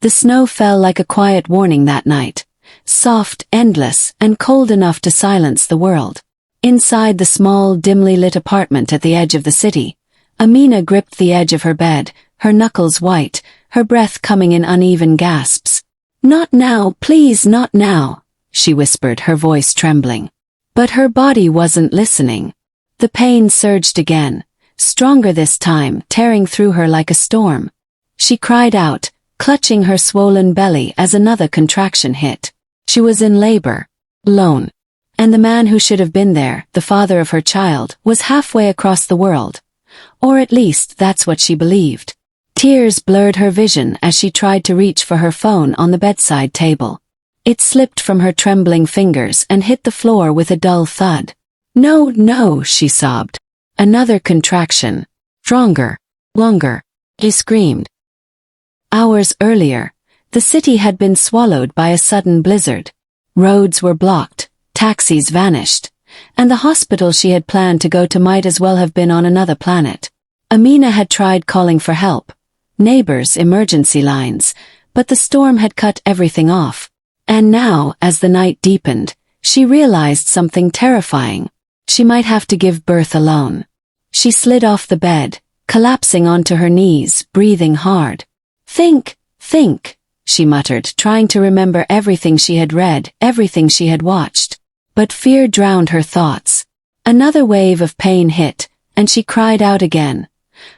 The snow fell like a quiet warning that night, soft, endless, and cold enough to silence the world. Inside the small, dimly lit apartment at the edge of the city, Amina gripped the edge of her bed, her knuckles white, her breath coming in uneven gasps. "Not now, please, not now," she whispered, her voice trembling. But her body wasn't listening. The pain surged again, stronger this time, tearing through her like a storm. She cried out, clutching her swollen belly as another contraction hit. She was in labor, alone. And the man who should have been there, the father of her child, was halfway across the world. Or at least that's what she believed. Tears blurred her vision as she tried to reach for her phone on the bedside table. It slipped from her trembling fingers and hit the floor with a dull thud. "No, no," she sobbed. Another contraction. Stronger. Longer. She screamed. Hours earlier, the city had been swallowed by a sudden blizzard. Roads were blocked, taxis vanished, and the hospital she had planned to go to might as well have been on another planet. Amina had tried calling for help, neighbors, emergency lines, but the storm had cut everything off. And now, as the night deepened, she realized something terrifying. She might have to give birth alone. She slid off the bed, collapsing onto her knees, breathing hard. Think, she muttered, trying to remember everything she had read, everything she had watched. But fear drowned her thoughts. Another wave of pain hit, and she cried out again,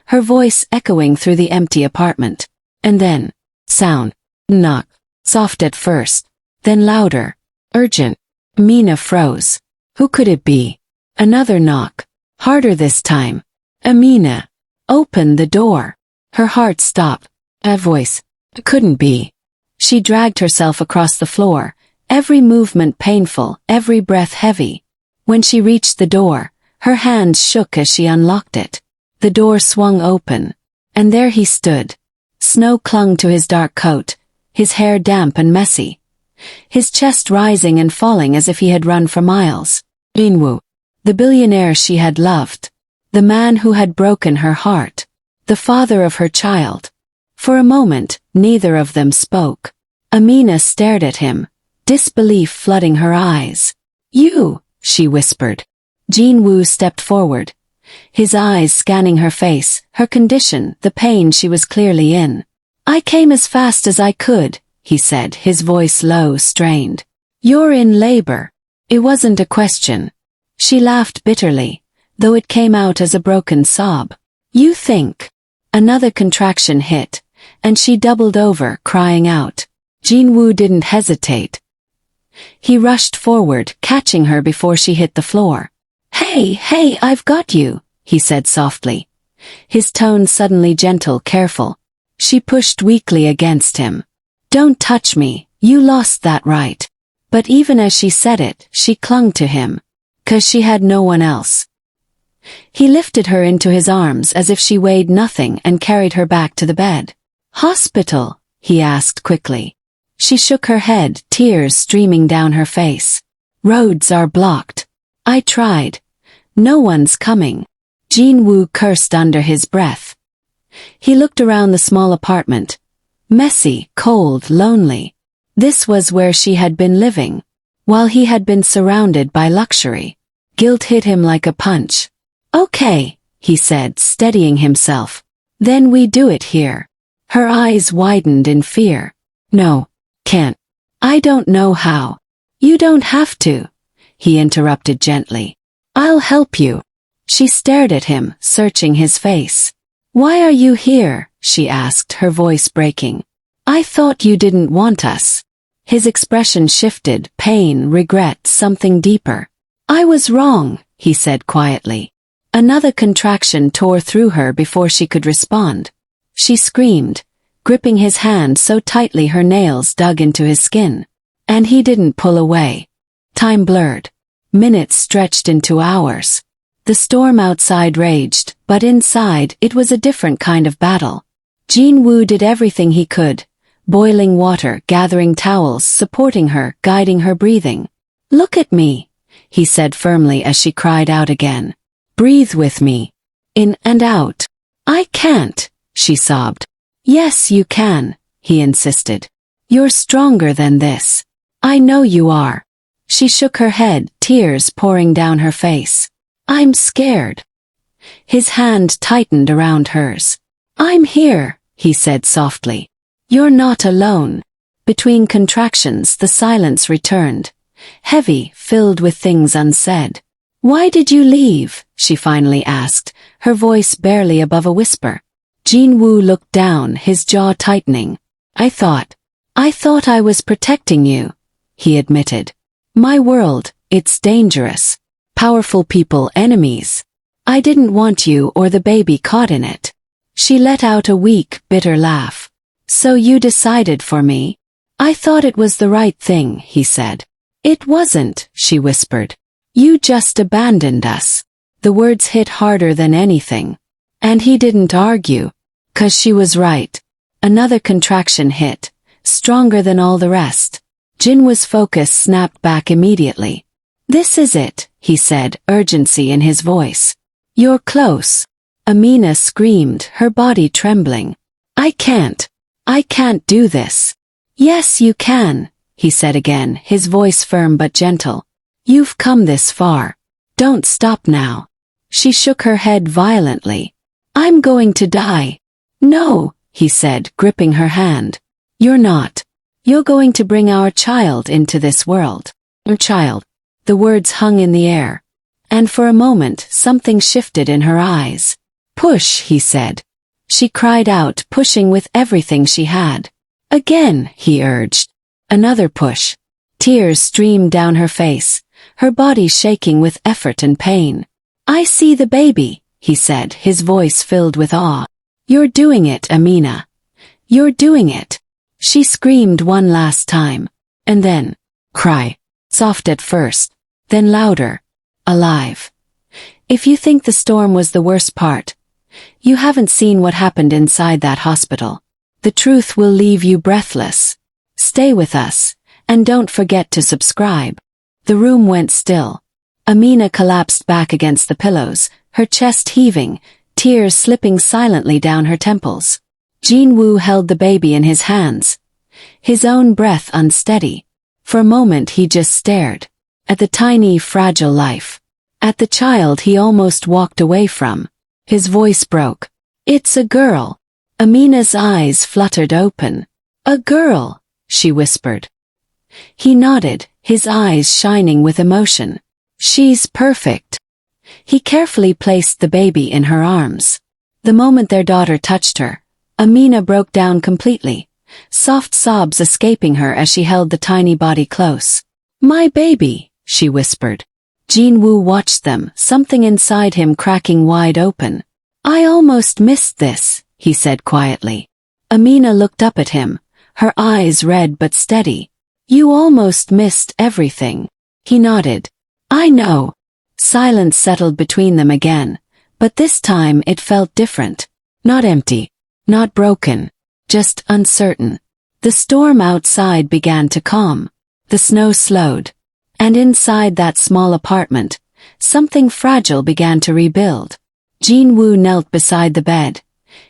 her voice echoing through the empty apartment. And then, sound. Knock. Soft at first, then louder, urgent. Amina froze. Who could it be? Another knock. Harder this time. "Amina, open the door." Her heart stopped. A voice. It couldn't be. She dragged herself across the floor, every movement painful, every breath heavy. When she reached the door, her hands shook as she unlocked it. The door swung open, and there he stood. Snow clung to his dark coat, his hair damp and messy, his chest rising and falling as if he had run for miles. Jinwoo, the billionaire she had loved, the man who had broken her heart, the father of her child. For a moment, neither of them spoke. Amina stared at him, disbelief flooding her eyes. "You," she whispered. Jinwoo stepped forward, his eyes scanning her face, her condition, the pain she was clearly in. "I came as fast as I could," he said, his voice low, strained. "You're in labor." It wasn't a question. She laughed bitterly, though it came out as a broken sob. "You think." Another contraction hit, and she doubled over, crying out. Jinwoo didn't hesitate. He rushed forward, catching her before she hit the floor. Hey, I've got you," he said softly, his tone suddenly gentle, careful. She pushed weakly against him. "Don't touch me, you lost that right." But even as she said it, she clung to him. 'Cause she had no one else. He lifted her into his arms as if she weighed nothing and carried her back to the bed. "Hospital?" he asked quickly. She shook her head, tears streaming down her face. "Roads are blocked. I tried. No one's coming." Jinwoo cursed under his breath. He looked around the small apartment. Messy, cold, lonely. This was where she had been living, while he had been surrounded by luxury. Guilt hit him like a punch. "Okay," he said, steadying himself. "Then we do it here." Her eyes widened in fear. "No, can't. I don't know how." "You don't have to," he interrupted gently. "I'll help you." She stared at him, searching his face. "Why are you here?" she asked, her voice breaking. "I thought you didn't want us." His expression shifted, pain, regret, something deeper. "I was wrong," he said quietly. Another contraction tore through her before she could respond. She screamed, gripping his hand so tightly her nails dug into his skin. And he didn't pull away. Time blurred. Minutes stretched into hours. The storm outside raged, but inside it was a different kind of battle. Jinwoo did everything he could. Boiling water, gathering towels, supporting her, guiding her breathing. "Look at me," he said firmly as she cried out again. "Breathe with me. In and out." "I can't," she sobbed. "Yes, you can," he insisted. You're stronger than this. I know you are. She shook her head, tears pouring down her face. I'm scared. His hand tightened around hers. I'm here, he said softly. You're not alone. Between contractions, the silence returned, heavy, filled with things unsaid. Why did you leave? She finally asked, her voice barely above a whisper. Jinwoo looked down, his jaw tightening. I thought I was protecting you, he admitted. My world, it's dangerous. Powerful people, enemies. I didn't want you or the baby caught in it. She let out a weak, bitter laugh. So you decided for me? I thought it was the right thing, he said. It wasn't, she whispered. You just abandoned us. The words hit harder than anything. And he didn't argue. 'Cause she was right. Another contraction hit, stronger than all the rest. Jinwoo's focus snapped back immediately. This is it, he said, urgency in his voice. You're close. Amina screamed, her body trembling. I can't do this. Yes, you can, he said again, his voice firm but gentle. You've come this far. Don't stop now. She shook her head violently. I'm going to die. No, he said, gripping her hand. You're not. You're going to bring our child into this world. Our child. The words hung in the air. And for a moment, something shifted in her eyes. Push, he said. She cried out, pushing with everything she had. Again, he urged. Another push. Tears streamed down her face, her body shaking with effort and pain. I see the baby, he said, his voice filled with awe. You're doing it, Amina. You're doing it. She screamed one last time. And then, cry. Soft at first, then louder. Alive. If you think the storm was the worst part, you haven't seen what happened inside that hospital. The truth will leave you breathless. Stay with us, and don't forget to subscribe. The room went still. Amina collapsed back against the pillows, her chest heaving, tears slipping silently down her temples. Jinwoo held the baby in his hands, his own breath unsteady. For a moment he just stared. At the tiny, fragile life. At the child he almost walked away from. His voice broke. It's a girl. Amina's eyes fluttered open. A girl, she whispered. He nodded, his eyes shining with emotion. She's perfect. He carefully placed the baby in her arms. The moment their daughter touched her, Amina broke down completely, soft sobs escaping her as she held the tiny body close. My baby, she whispered. Jinwoo watched them, something inside him cracking wide open. I almost missed this, he said quietly. Amina looked up at him, her eyes red but steady. You almost missed everything. He nodded. I know. Silence settled between them again, but this time it felt different. Not empty, not broken, just uncertain. The storm outside began to calm. The snow slowed. And inside that small apartment, something fragile began to rebuild. Jinwoo knelt beside the bed,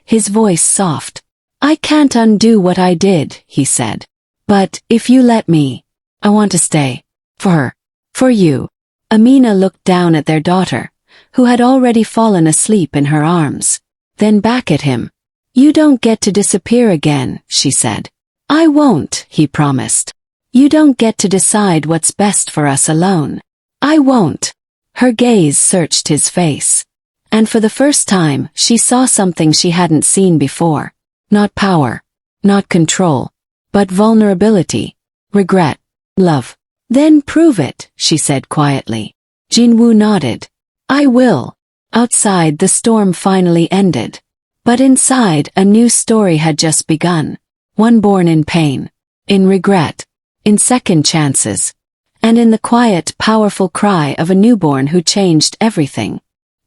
his voice soft. I can't undo what I did, he said. But if you let me, I want to stay. For her. For you. Amina looked down at their daughter, who had already fallen asleep in her arms. Then back at him. You don't get to disappear again, she said. I won't, he promised. You don't get to decide what's best for us alone. I won't. Her gaze searched his face. And for the first time, she saw something she hadn't seen before. Not power. Not control. But vulnerability. Regret. Love. Then prove it, she said quietly. Jinwoo nodded. I will. Outside, the storm finally ended. But inside, a new story had just begun. One born in pain. In regret. In second chances. And in the quiet, powerful cry of a newborn who changed everything.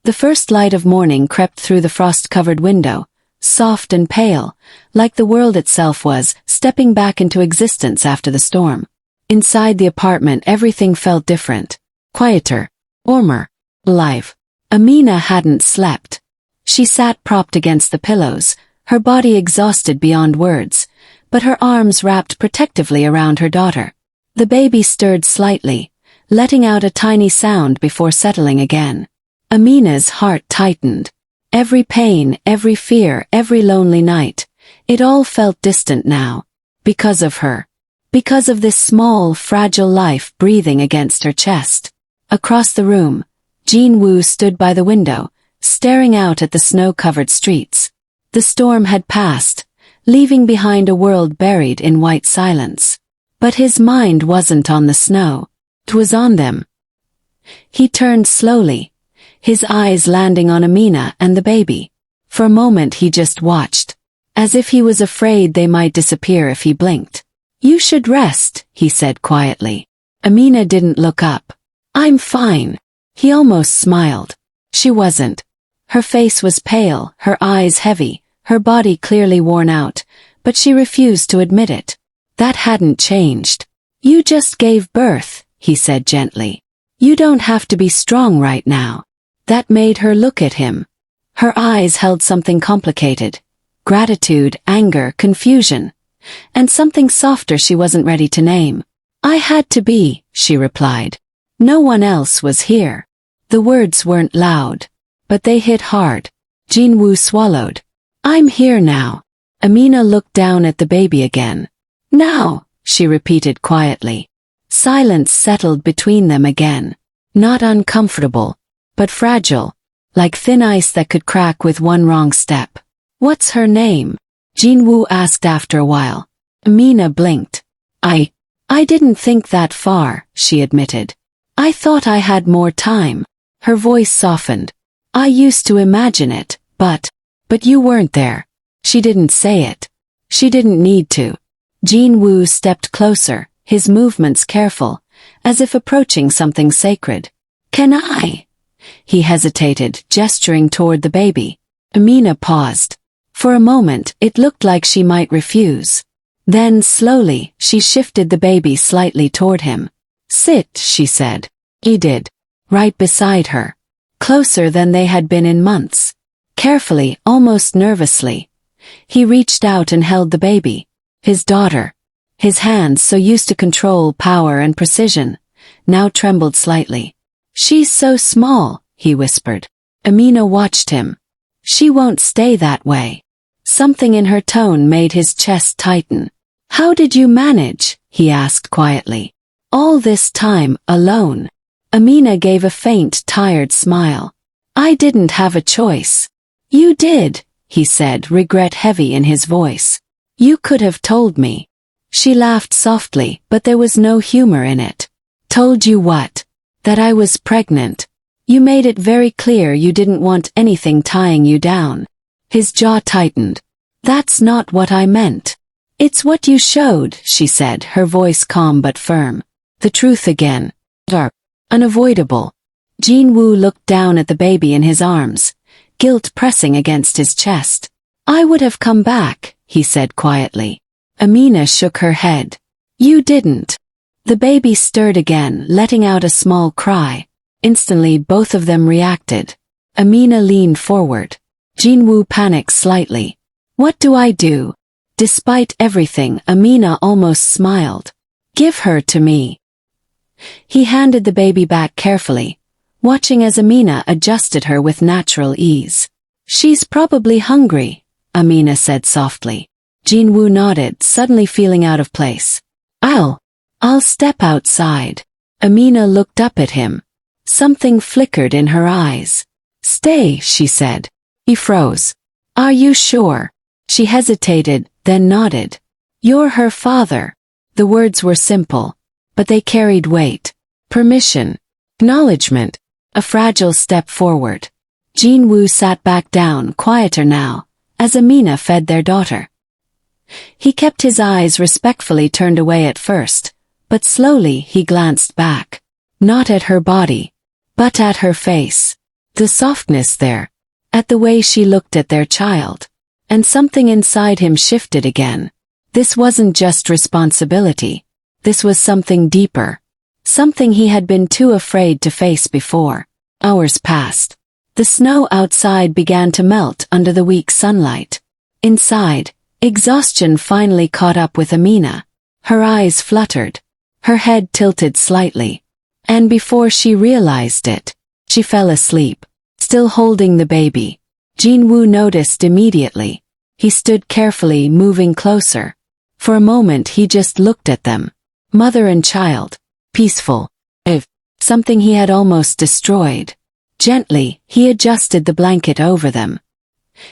The first light of morning crept through the frost-covered window, soft and pale, like the world itself was stepping back into existence after the storm. Inside the apartment everything felt different. Quieter. Warmer. Alive. Amina hadn't slept. She sat propped against the pillows, her body exhausted beyond words, but her arms wrapped protectively around her daughter. The baby stirred slightly, letting out a tiny sound before settling again. Amina's heart tightened. Every pain, every fear, every lonely night, it all felt distant now. Because of her. Because of this small, fragile life breathing against her chest. Across the room, Jin-woo stood by the window, staring out at the snow-covered streets. The storm had passed, leaving behind a world buried in white silence. But his mind wasn't on the snow. It was on them. He turned slowly, his eyes landing on Amina and the baby. For a moment he just watched, as if he was afraid they might disappear if he blinked. "You should rest," he said quietly. Amina didn't look up. "I'm fine." He almost smiled. She wasn't. Her face was pale, her eyes heavy, her body clearly worn out, but she refused to admit it. That hadn't changed. "You just gave birth," he said gently. "You don't have to be strong right now." That made her look at him. Her eyes held something complicated. Gratitude, anger, confusion. And something softer she wasn't ready to name. "I had to be," she replied. "No one else was here." The words weren't loud, but they hit hard. Jin-woo swallowed. "I'm here now." Amina looked down at the baby again. "Now," she repeated quietly. Silence settled between them again. Not uncomfortable, but fragile, like thin ice that could crack with one wrong step. "What's her name?" Jin-woo asked after a while. Amina blinked. I didn't think that far," she admitted. "I thought I had more time." Her voice softened. "I used to imagine it, but you weren't there." She didn't say it. She didn't need to. Jin-woo stepped closer, his movements careful, as if approaching something sacred. "Can I?" He hesitated, gesturing toward the baby. Amina paused. For a moment, it looked like she might refuse. Then, slowly, she shifted the baby slightly toward him. "Sit," she said. He did. Right beside her. Closer than they had been in months. Carefully, almost nervously. He reached out and held the baby. His daughter. His hands, so used to control, power, and precision, now trembled slightly. "She's so small," he whispered. Amina watched him. "She won't stay that way." Something in her tone made his chest tighten. "How did you manage?" he asked quietly. "All this time, alone?" Amina gave a faint, tired smile. "I didn't have a choice." "You did," he said, regret heavy in his voice. "You could have told me." She laughed softly, but there was no humor in it. "Told you what?" "That I was pregnant. You made it very clear you didn't want anything tying you down." His jaw tightened. "That's not what I meant." "It's what you showed," she said, her voice calm but firm. The truth again. Dark. Unavoidable. Jin-woo looked down at the baby in his arms, guilt pressing against his chest. "I would have come back," he said quietly. Amina shook her head. "You didn't." The baby stirred again, letting out a small cry. Instantly both of them reacted. Amina leaned forward. Jin-woo panicked slightly. "What do I do?" Despite everything, Amina almost smiled. "Give her to me." He handed the baby back carefully, watching as Amina adjusted her with natural ease. "She's probably hungry," Amina said softly. Jin-woo nodded, suddenly feeling out of place. I'll step outside." Amina looked up at him. Something flickered in her eyes. "Stay," she said. He froze. "Are you sure?" She hesitated, then nodded. "You're her father." The words were simple, but they carried weight. Permission. Acknowledgement. A fragile step forward. Jin-woo sat back down, quieter now, as Amina fed their daughter. He kept his eyes respectfully turned away at first, but slowly he glanced back. Not at her body, but at her face. The softness there. At the way she looked at their child. And something inside him shifted again. This wasn't just responsibility. This was something deeper. Something he had been too afraid to face before. Hours passed. The snow outside began to melt under the weak sunlight. Inside, Exhaustion finally caught up with Amina. Her eyes fluttered. Her head tilted slightly. And before she realized it, she fell asleep, still holding the baby. Jinwoo noticed immediately. He stood carefully, moving closer. For a moment he just looked at them. Mother and child. Peaceful. If something he had almost destroyed. Gently, he adjusted the blanket over them.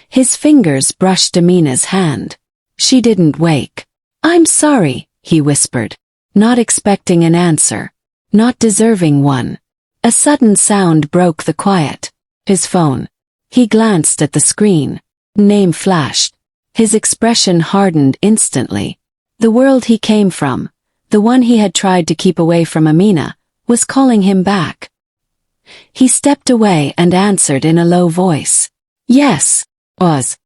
His fingers brushed Amina's hand. She didn't wake. "I'm sorry," he whispered, not expecting an answer, not deserving one. A sudden sound broke the quiet. His phone. He glanced at the screen. Name flashed. His expression hardened instantly. The world he came from, the one he had tried to keep away from Amina, was calling him back. He stepped away and answered in a low voice. "Yes, Oz.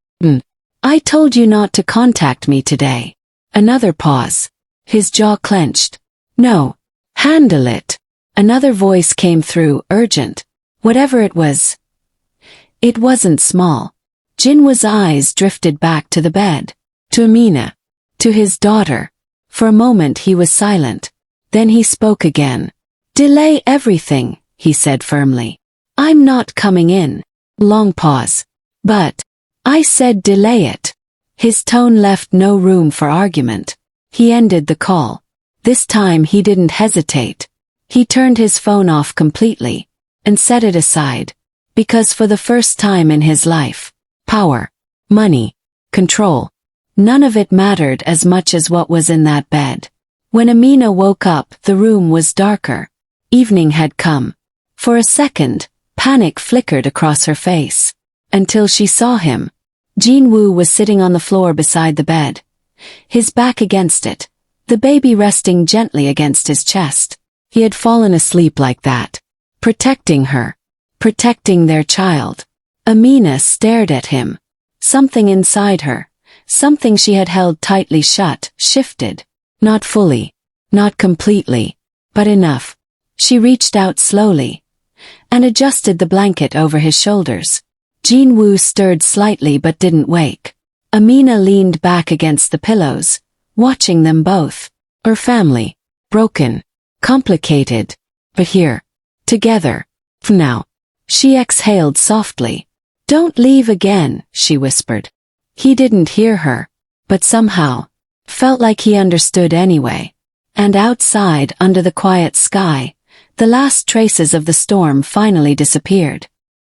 I told you not to contact me today." Another pause. His jaw clenched. "No. Handle it." Another voice came through, urgent. Whatever it was. It wasn't small. Jinwoo's eyes drifted back to the bed. To Amina. To his daughter. For a moment he was silent. Then he spoke again. "Delay everything," he said firmly. "I'm not coming in." Long pause. "But I said delay it." His tone left no room for argument. He ended the call. This time he didn't hesitate. He turned his phone off completely and set it aside. Because for the first time in his life, power, money, control, none of it mattered as much as what was in that bed. When Amina woke up, the room was darker. Evening had come. For a second, panic flickered across her face. Until she saw him. Jinwoo was sitting on the floor beside the bed. His back against it. The baby resting gently against his chest. He had fallen asleep like that. Protecting her. Protecting their child. Amina stared at him. Something inside her, something she had held tightly shut, shifted. Not fully. Not completely. But enough. She reached out slowly. And adjusted the blanket over his shoulders. Jinwoo stirred slightly but didn't wake. Amina leaned back against the pillows, watching them both. Her family. Broken. Complicated. But here. Together. For now. She exhaled softly. "Don't leave again," she whispered. He didn't hear her. But somehow. Felt like he understood anyway. And outside, under the quiet sky, the last traces of the storm finally disappeared.